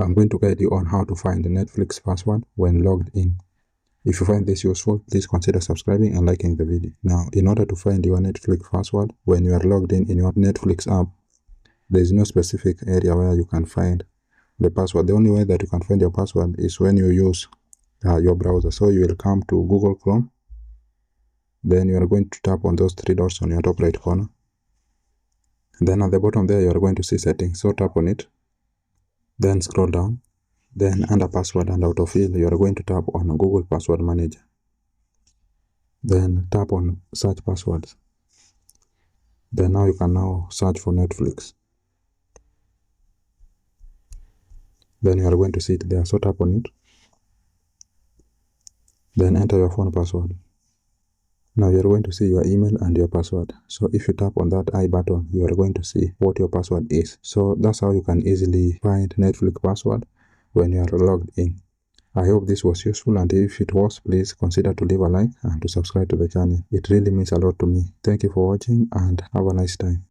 I'm going to guide you on how to find the Netflix password when logged in. If you find this useful, please consider subscribing and liking the video. Now, in order to find your Netflix password when you are logged in your Netflix app, there is no specific area where you can find the password. The only way that you can find your password is when you use your browser. So you will come to Google Chrome. Then you are going to tap on those three dots on your top right corner. Then at the bottom there, you are going to see settings. So tap on it. Then scroll down. Then under password and autofill, you are going to tap on Google Password Manager. Then tap on search passwords. Then now you can now search for Netflix. Then you are going to see it there. So tap on it. Then enter your phone password. Now you are going to see your email and your password. So if you tap on that I button, you are going to see what your password is. So that's how you can easily find Netflix password when you are logged in. I hope this was useful, and if it was, please consider to leave a like and to subscribe to the channel. It really means a lot to me. Thank you for watching and have a nice time.